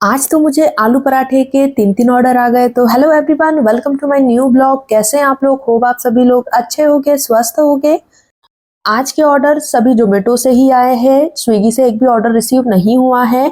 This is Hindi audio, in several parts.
आज तो मुझे आलू पराठे के 3-3 ऑर्डर आ गए। तो hello everyone, welcome to my new blog. कैसे हैं आप लोग? होप आप सभी लोग अच्छे होंगे, स्वस्थ होंगे। आज के ऑर्डर सभी ज़ोमैटो से ही आए हैं, स्विगी से एक भी ऑर्डर रिसीव नहीं हुआ है।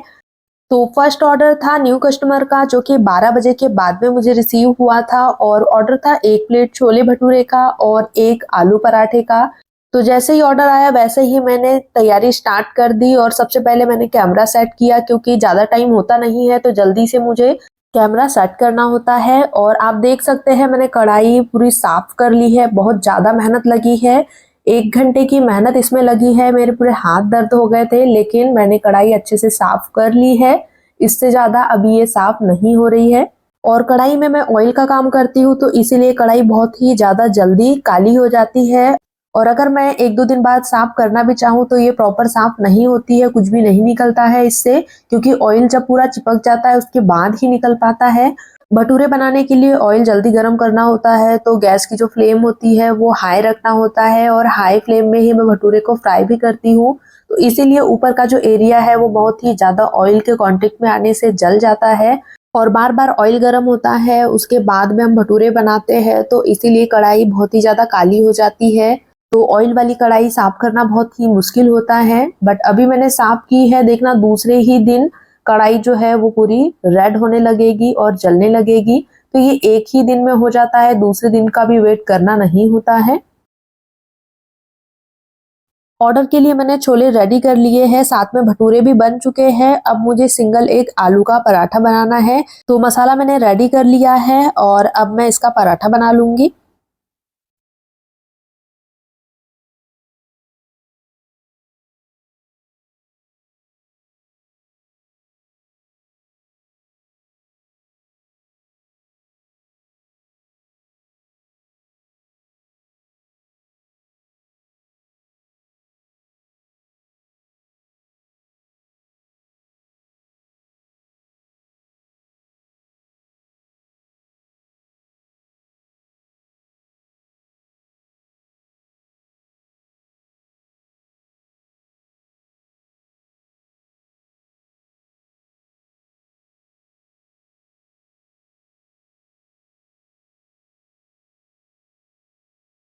तो फर्स्ट ऑर्डर था न्यू कस्टमर का, जो कि 12 बजे के बाद में मुझे रिसीव हुआ था और ऑर्डर था 1 प्लेट छोले भटूरे का और 1 आलू पराठे का। तो जैसे ही ऑर्डर आया वैसे ही मैंने तैयारी स्टार्ट कर दी और सबसे पहले मैंने कैमरा सेट किया, क्योंकि ज़्यादा टाइम होता नहीं है तो जल्दी से मुझे कैमरा सेट करना होता है। और आप देख सकते हैं मैंने कढ़ाई पूरी साफ कर ली है, बहुत ज़्यादा मेहनत लगी है। 1 घंटे की मेहनत इसमें लगी है, मेरे पूरे हाथ दर्द हो गए थे, लेकिन मैंने कढ़ाई अच्छे से साफ कर ली है। इससे ज़्यादा अभी ये साफ नहीं हो रही है। और कढ़ाई में मैं ऑयल का काम करती हूँ, तो इसीलिए कढ़ाई बहुत ही ज़्यादा जल्दी काली हो जाती है। और अगर मैं 1-2 दिन बाद साफ करना भी चाहूँ तो ये प्रॉपर साफ नहीं होती है, कुछ भी नहीं निकलता है इससे, क्योंकि ऑयल जब पूरा चिपक जाता है उसके बाद ही निकल पाता है। भटूरे बनाने के लिए ऑयल जल्दी गर्म करना होता है, तो गैस की जो फ्लेम होती है वो हाई रखना होता है और हाई फ्लेम में ही मैं भटूरे को फ्राई भी करती हूँ। तो इसीलिए ऊपर का जो एरिया है वो बहुत ही ज़्यादा ऑयल के कॉन्टेक्ट में आने से जल जाता है और बार-बार ऑयल गर्म होता है, उसके बाद में हम भटूरे बनाते हैं, तो इसीलिए कढ़ाई बहुत ही ज़्यादा काली हो जाती है। तो ऑयल वाली कढ़ाई साफ करना बहुत ही मुश्किल होता है, बट अभी मैंने साफ की है। देखना दूसरे ही दिन कढ़ाई जो है वो पूरी रेड होने लगेगी और जलने लगेगी। तो ये एक ही दिन में हो जाता है, दूसरे दिन का भी वेट करना नहीं होता है। ऑर्डर के लिए मैंने छोले रेडी कर लिए हैं, साथ में भटूरे भी बन चुके हैं। अब मुझे सिंगल एक आलू का पराठा बनाना है। तो मसाला मैंने रेडी कर लिया है और अब मैं इसका पराठा बना लूंगी।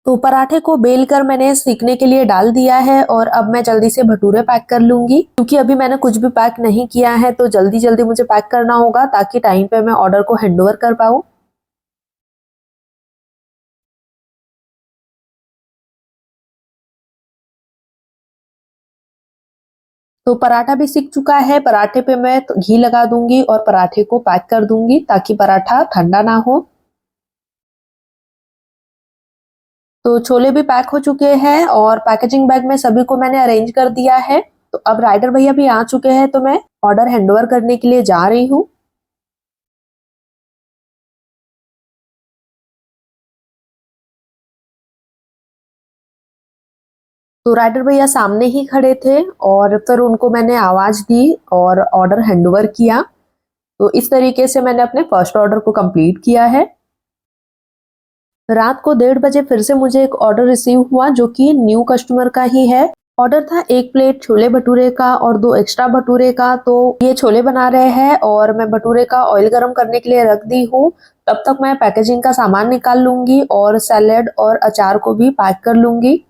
तो पराठे को बेल कर मैंने सीखने के लिए डाल दिया है और अब मैं जल्दी से भटूरे पैक कर लूंगी, क्योंकि अभी मैंने कुछ भी पैक नहीं किया है, तो जल्दी जल्दी मुझे पैक करना होगा ताकि टाइम पे मैं ऑर्डर को हैंडओवर कर पाऊँ। तो पराठा भी सीख चुका है। पराठे पे मैं तो घी लगा दूंगी और पराठे को पैक कर दूंगी ताकि पराठा ठंडा ना हो। तो छोले भी पैक हो चुके हैं और पैकेजिंग बैग में सभी को मैंने अरेंज कर दिया है। तो अब राइडर भैया भी आ चुके हैं, तो मैं ऑर्डर हैंडओवर करने के लिए जा रही हूँ। तो राइडर भैया सामने ही खड़े थे और फिर उनको मैंने आवाज दी और ऑर्डर हैंडओवर किया। तो इस तरीके से मैंने अपने फर्स्ट ऑर्डर को कंप्लीट किया है। रात को 1:30 बजे फिर से मुझे एक ऑर्डर रिसीव हुआ, जो कि न्यू कस्टमर का ही है। ऑर्डर था 1 प्लेट छोले भटूरे का और 2 एक्स्ट्रा भटूरे का। तो ये छोले बना रहे हैं और मैं भटूरे का ऑयल गर्म करने के लिए रख दी हूँ। तब तक मैं पैकेजिंग का सामान निकाल लूंगी और सैलेड और अचार को भी पैक कर लूंगी।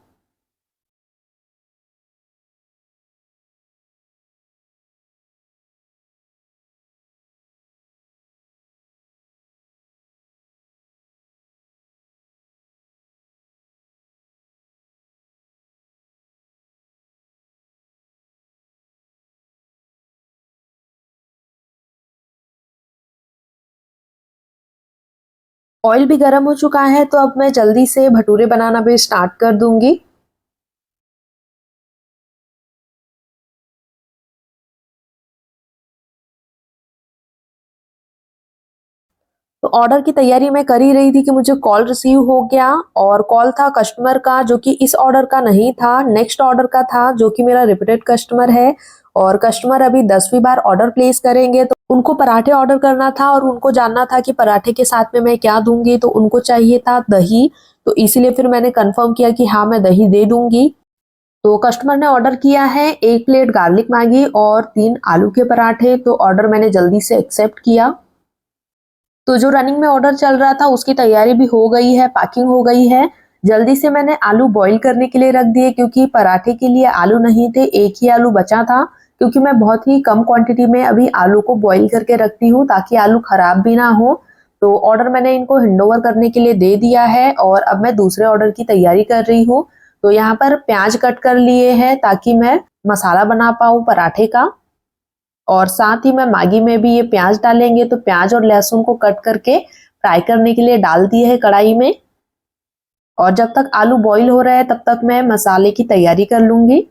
ऑयल भी गर्म हो चुका है, तो अब मैं जल्दी से भटूरे बनाना भी स्टार्ट कर दूंगी। तो ऑर्डर की तैयारी मैं कर ही रही थी कि मुझे कॉल रिसीव हो गया और कॉल था कस्टमर का, जो कि इस ऑर्डर का नहीं था, नेक्स्ट ऑर्डर का था, जो कि मेरा रिपीटेड कस्टमर है। और कस्टमर अभी 10वीं बार ऑर्डर प्लेस करेंगे, तो उनको पराठे ऑर्डर करना था और उनको जानना था कि पराठे के साथ में मैं क्या दूंगी। तो उनको चाहिए था दही, तो इसीलिए फिर मैंने कंफर्म किया कि हाँ मैं दही दे दूंगी। तो कस्टमर ने ऑर्डर किया है 1 प्लेट गार्लिक मैगी और 3 आलू के पराठे, तो ऑर्डर मैंने जल्दी से एक्सेप्ट किया। तो जो रनिंग में ऑर्डर चल रहा था उसकी तैयारी भी हो गई है, पैकिंग हो गई है। जल्दी से मैंने आलू बॉईल करने के लिए रख दिए क्योंकि पराठे के लिए आलू नहीं थे, एक ही आलू बचा था। क्योंकि मैं बहुत ही कम क्वांटिटी में अभी आलू को बॉईल करके रखती हूँ ताकि आलू खराब भी ना हो। तो ऑर्डर मैंने इनको हैंडओवर करने के लिए दे दिया है और अब मैं दूसरे ऑर्डर की तैयारी कर रही हूँ। तो यहाँ पर प्याज कट कर लिए हैं ताकि मैं मसाला बना पाऊँ पराठे का। और साथ ही में मैगी में भी ये प्याज डालेंगे, तो प्याज और लहसुन को कट करके फ्राई करने के लिए डाल दिए है कढ़ाई में। और जब तक आलू बॉईल हो रहे हैं तब तक मैं मसाले की तैयारी कर लूंगी।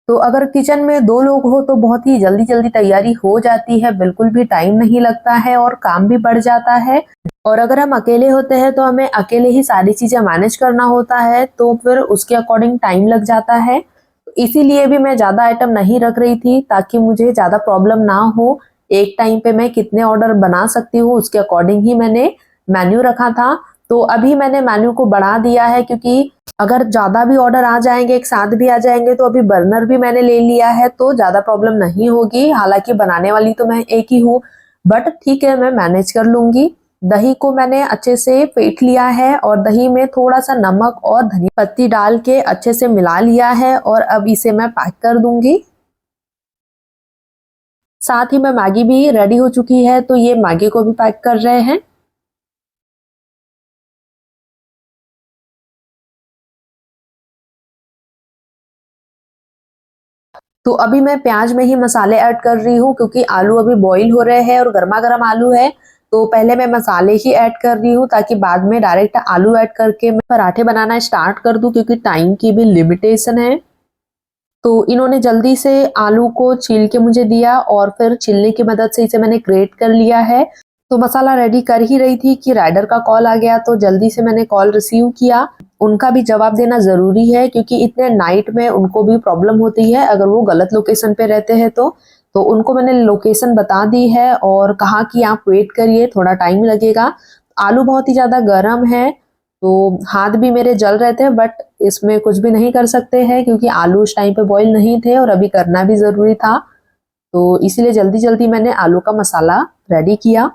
तो अगर किचन में 2 लोग हो तो बहुत ही जल्दी-जल्दी तैयारी हो जाती है, बिल्कुल भी टाइम नहीं लगता है और काम भी बढ़ जाता है। और अगर हम अकेले होते हैं तो हमें अकेले ही सारी चीज़ें मैनेज करना होता है, तो फिर उसके अकॉर्डिंग टाइम लग जाता है। इसीलिए भी मैं ज़्यादा आइटम नहीं रख रही थी ताकि मुझे ज़्यादा प्रॉब्लम ना हो। एक टाइम पे मैं कितने ऑर्डर बना सकती हूँ उसके अकॉर्डिंग ही मैंने मेन्यू रखा था। तो अभी मैंने मेन्यू को बढ़ा दिया है क्योंकि अगर ज़्यादा भी ऑर्डर आ जाएँगे, एक साथ भी आ जाएँगे तो अभी बर्नर भी मैंने ले लिया है तो ज़्यादा प्रॉब्लम नहीं होगी। हालाँकि बनाने वाली तो मैं एक ही हूँ, बट ठीक है मैं मैनेज कर लूँगी। दही को मैंने अच्छे से फेंट लिया है और दही में थोड़ा-सा नमक और धनिया पत्ती डाल के अच्छे से मिला लिया है और अब इसे मैं पैक कर दूँगी। साथ ही में मैगी भी रेडी हो चुकी है तो ये मैगी को भी पैक कर रहे हैं। तो अभी मैं प्याज में ही मसाले ऐड कर रही हूँ क्योंकि आलू अभी बॉईल हो रहे हैं और गर्मा-गर्म आलू है, तो पहले मैं मसाले ही ऐड कर रही हूँ ताकि बाद में डायरेक्ट आलू ऐड करके मैं पराठे बनाना स्टार्ट कर दूँ क्योंकि टाइम की भी लिमिटेशन है। तो इन्होंने जल्दी से आलू को छील के मुझे दिया और फिर छीलने की मदद से इसे मैंने ग्रेट कर लिया है। तो मसाला रेडी कर ही रही थी कि राइडर का कॉल आ गया तो जल्दी से मैंने कॉल रिसीव किया। उनका भी जवाब देना ज़रूरी है क्योंकि इतने नाइट में उनको भी प्रॉब्लम होती है अगर वो गलत लोकेशन पे रहते हैं तो। तो उनको मैंने लोकेशन बता दी है और कहा कि आप वेट करिए, थोड़ा टाइम लगेगा। आलू बहुत ही ज़्यादा गर्म है, तो हाथ भी मेरे जल रहे थे बट इसमें कुछ भी नहीं कर सकते हैं क्योंकि आलू उस टाइम पे बॉईल नहीं थे और अभी करना भी ज़रूरी था। तो इसीलिए जल्दी-जल्दी मैंने आलू का मसाला रेडी किया।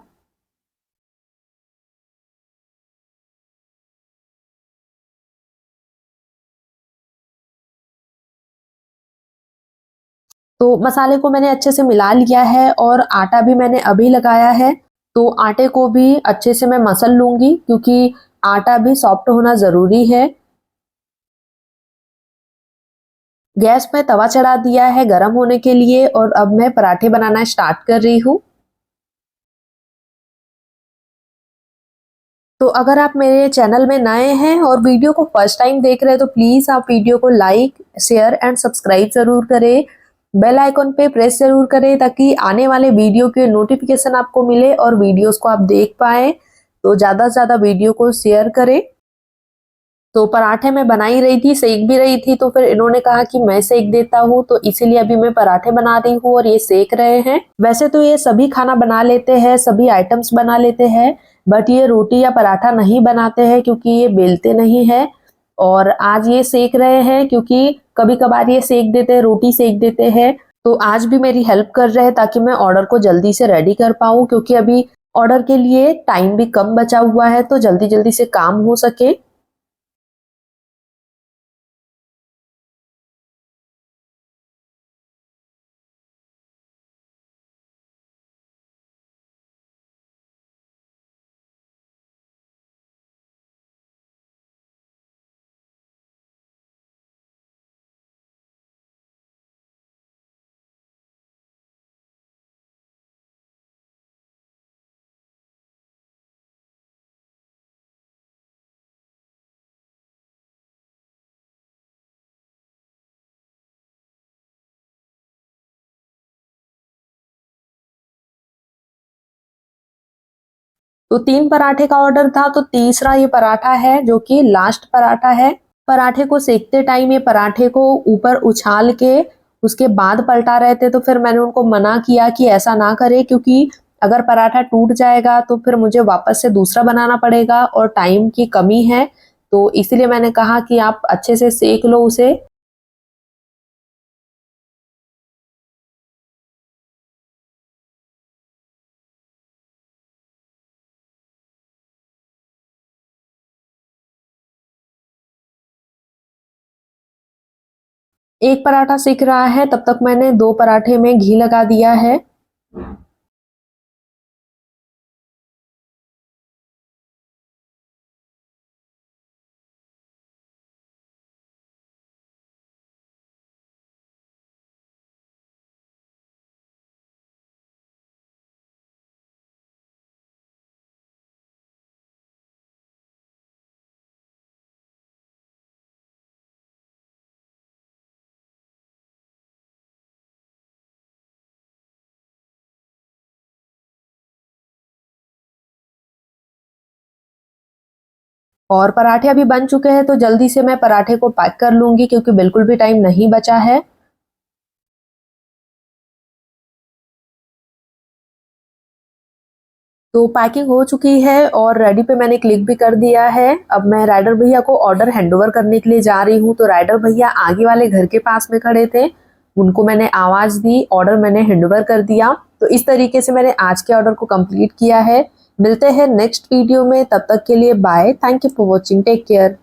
तो मसाले को मैंने अच्छे से मिला लिया है और आटा भी मैंने अभी लगाया है। तो आटे को भी अच्छे से मैं मसल लूँगी क्योंकि आटा भी सॉफ्ट होना ज़रूरी है। गैस पे तवा चढ़ा दिया है गरम होने के लिए और अब मैं पराठे बनाना स्टार्ट कर रही हूँ। तो अगर आप मेरे चैनल में नए हैं और वीडियो को फर्स्ट टाइम देख रहे हैं तो प्लीज़ आप वीडियो को लाइक, शेयर एंड सब्सक्राइब ज़रूर करें। बेल आइकन पे प्रेस ज़रूर करें ताकि आने वाले वीडियो के नोटिफिकेशन आपको मिले और वीडियोस को आप देख पाएँ। तो ज़्यादा से ज़्यादा वीडियो को शेयर करें। तो पराठे मैं बना ही रही थी, सेक भी रही थी, तो फिर इन्होंने कहा कि मैं सेक देता हूँ, तो इसीलिए अभी मैं पराठे बना रही हूँ और ये सेक रहे हैं। वैसे तो ये सभी खाना बना लेते हैं, सभी आइटम्स बना लेते हैं, बट ये रोटी या पराठा नहीं बनाते हैं क्योंकि ये बेलते नहीं है। और आज ये सेक रहे हैं क्योंकि कभी-कभार ये सेक देते हैं, रोटी सेक देते हैं। तो आज भी मेरी हेल्प कर रहे हैं ताकि मैं ऑर्डर को जल्दी से रेडी कर पाऊँ क्योंकि अभी ऑर्डर के लिए टाइम भी कम बचा हुआ है, तो जल्दी-जल्दी से काम हो सके। तो 3 पराठे का ऑर्डर था, तो तीसरा ये पराठा है जो कि लास्ट पराठा है। पराठे को सेकते टाइम ये पराठे को ऊपर उछाल के उसके बाद पलटा रहे थे, तो फिर मैंने उनको मना किया कि ऐसा ना करे, क्योंकि अगर पराठा टूट जाएगा तो फिर मुझे वापस से दूसरा बनाना पड़ेगा और टाइम की कमी है। तो इसीलिए मैंने कहा कि आप अच्छे से सेक लो उसे। एक पराठा सेक रहा है, तब तक मैंने 2 पराठे में घी लगा दिया है। और पराठे अभी बन चुके हैं, तो जल्दी से मैं पराठे को पैक कर लूंगी क्योंकि बिल्कुल भी टाइम नहीं बचा है। तो पैकिंग हो चुकी है और रेडी पे मैंने क्लिक भी कर दिया है। अब मैं राइडर भैया को ऑर्डर हैंडओवर करने के लिए जा रही हूँ। तो राइडर भैया आगे वाले घर के पास में खड़े थे, उनको मैंने आवाज दी, ऑर्डर मैंने हैंडओवर कर दिया। तो इस तरीके से मैंने आज के ऑर्डर को कंप्लीट किया है। मिलते हैं नेक्स्ट वीडियो में, तब तक के लिए bye. Thank you for watching, take care.